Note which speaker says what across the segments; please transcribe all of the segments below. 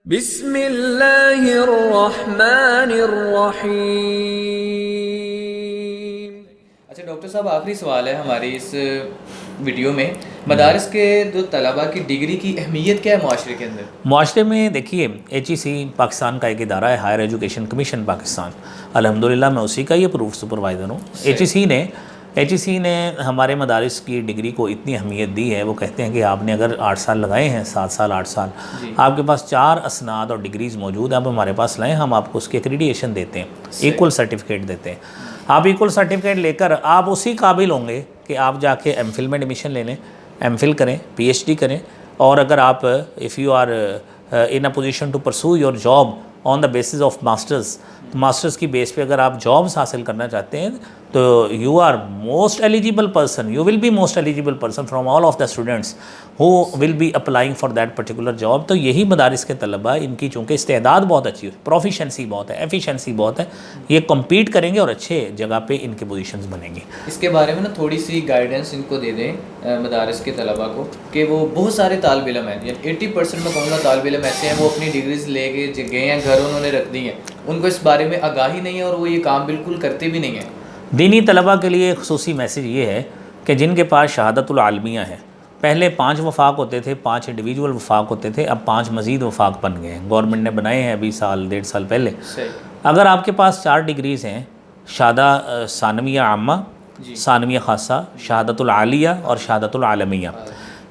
Speaker 1: بسم اللہ الرحمن الرحیم۔
Speaker 2: اچھا ڈاکٹر صاحب، آخری سوال ہے ہماری اس ویڈیو میں، مدارس کے جو طلباء کی ڈگری کی اہمیت کیا ہے معاشرے کے اندر؟
Speaker 3: معاشرے میں دیکھیے، HEC پاکستان کا ایک ادارہ ہے، ہائر ایجوکیشن کمیشن پاکستان، الحمدللہ میں اسی کا ہی اپرووڈ سپروائزر ہوں۔ HEC نے ہمارے مدارس کی ڈگری کو اتنی اہمیت دی ہے، وہ کہتے ہیں کہ آپ نے اگر 8 سال لگائے ہیں، 7 سال 8 سال، آپ کے پاس 4 اسناد اور ڈگریز موجود ہیں، آپ ہمارے پاس لائیں، ہم آپ کو اس کی ایکریڈیشن دیتے ہیں، ایکول سرٹیفکیٹ دیتے ہیں۔ آپ ایکول سرٹیفکیٹ لے کر آپ اسی قابل ہوں گے کہ آپ جا کے MPhil میں ایڈمیشن لے لیں، MPhil کریں، PhD کریں، اور اگر آپ if you are in a position to pursue your job on the basis of masters کی بیس پہ اگر آپ جابس حاصل کرنا چاہتے ہیں تو you are most eligible person, you will be most eligible person from all of the students who will be applying for that particular job. تو یہی مدارس کے طلباء، ان کی چونکہ استعداد بہت اچھی ہے، پروفیشنسی بہت ہے، ایفیشنسی بہت ہے، یہ کمپیٹ کریں گے اور اچھے جگہ پہ ان کے پوزیشنز بنیں گی۔
Speaker 2: اس کے بارے میں نا تھوڑی سی گائیڈنس ان کو دے دیں مدارس کے طلباء کو، کہ وہ بہت سارے طالب علم ہیں، یعنی 80% میں کہوں گا طالب علم ایسے ہیں وہ اپنی ڈگریز لے کے گئے ہیں گھر، انہوں نے رکھ دی ہیں، ان کو اس بارے میں آگاہی نہیں ہے اور وہ یہ کام بالکل کرتے بھی نہیں ہیں۔
Speaker 3: دینی طلباء کے لیے خصوصی میسیج یہ ہے کہ جن کے پاس شہادت العالمیہ ہے، پہلے 5 وفاق ہوتے تھے، 5 انڈیویجول وفاق ہوتے تھے، اب 5 مزید وفاق بن گئے ہیں، گورنمنٹ نے بنائے ہیں ابھی سال 1.5 سال پہلے۔ اگر آپ کے پاس 4 ڈگریز ہیں، شہادہ ثانویہ عامہ، ثانویہ خاصہ، شہادت العالیہ اور شہادت العالمیہ،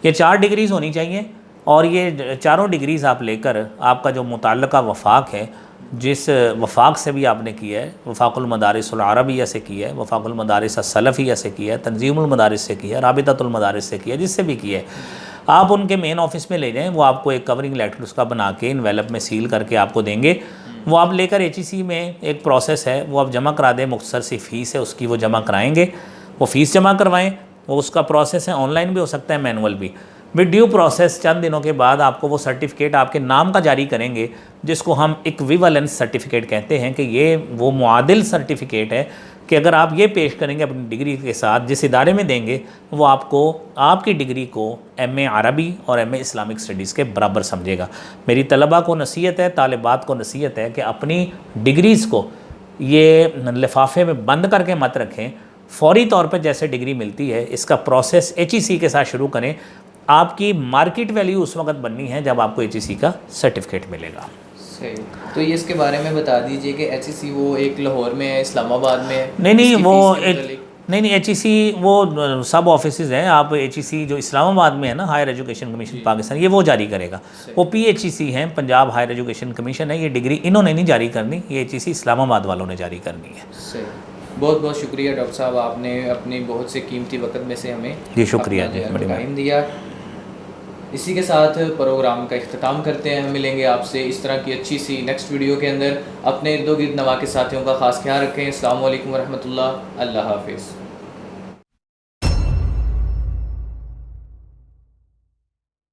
Speaker 3: یہ 4 ڈگریز ہونی چاہیے، اور یہ چاروں ڈگریز آپ لے کر آپ کا جو متعلقہ وفاق ہے، جس وفاق سے بھی آپ نے کیا ہے، وفاق المدارس العربیہ سے کیا ہے، وفاق المدارس السلفیہ سے کیا ہے، تنظیم المدارس سے کیا ہے، رابطۃ المدارس سے کیا ہے، جس سے بھی کیا ہے، آپ ان کے مین آفس میں لے جائیں، وہ آپ کو ایک کورنگ لیٹر اس کا بنا کے انویلپ میں سیل کر کے آپ کو دیں گے، وہ آپ لے کر HEC میں ایک پروسیس ہے، وہ آپ جمع کرا دیں، مختصر سی فیس ہے اس کی، وہ جمع کرائیں گے، وہ فیس جمع کروائیں، وہ اس کا پروسیس ہے، آن لائن بھی ہو سکتا ہے، مینول بھی، ود ڈیو پروسیس چند دنوں کے بعد آپ کو وہ سرٹیفکیٹ آپ کے نام کا جاری کریں گے، جس کو ہم ایکویولنس سرٹیفکیٹ کہتے ہیں، کہ یہ وہ معادل سرٹیفکیٹ ہے کہ اگر آپ یہ پیش کریں گے اپنی ڈگری کے ساتھ، جس ادارے میں دیں گے، وہ آپ کو آپ کی ڈگری کو MA عربی اور MA اسلامک اسٹڈیز کے برابر سمجھے گا۔ میری طلباء کو نصیحت ہے، طالبات کو نصیحت ہے کہ اپنی ڈگریز کو یہ لفافے میں بند کر کے مت رکھیں، فوری طور پہ جیسے ڈگری ملتی ہے اس کا پروسیس HEC کے ساتھ شروع کریں۔ آپ کی مارکیٹ ویلیو اس وقت بننی ہے جب آپ کو HEC کا سرٹیفکیٹ ملے گا۔
Speaker 2: صحیح، تو یہ اس کے بارے میں بتا دیجئے کہ HEC وہ ایک لاہور میں ہے، اسلام آباد میں ہے؟
Speaker 3: نہیں HEC وہ سب آفیسز ہیں، آپ HEC جو اسلام آباد میں ہے نا، ہائر ایجوکیشن کمیشن پاکستان، یہ وہ جاری کرے گا، وہ PHEC ہیں، پنجاب ہائر ایجوکیشن کمیشن ہے، یہ ڈگری انہوں نے نہیں جاری کرنی، یہ HEC اسلام آباد والوں نے جاری کرنی ہے۔
Speaker 2: صحیح، بہت بہت شکریہ ڈاکٹر صاحب، آپ نے اپنی بہت سے قیمتی وقت میں سے ہمیں
Speaker 3: جی شکریہ
Speaker 2: ٹائم دیا۔ اسی کے ساتھ پروگرام کا اختتام کرتے ہیں، ہم ملیں گے آپ سے اس طرح کی اچھی سی نیکسٹ ویڈیو کے اندر۔ اپنے ارد و گرد نواقص ساتھیوں کا خاص خیال رکھیں۔ السلام علیکم ورحمۃ اللہ، اللہ حافظ۔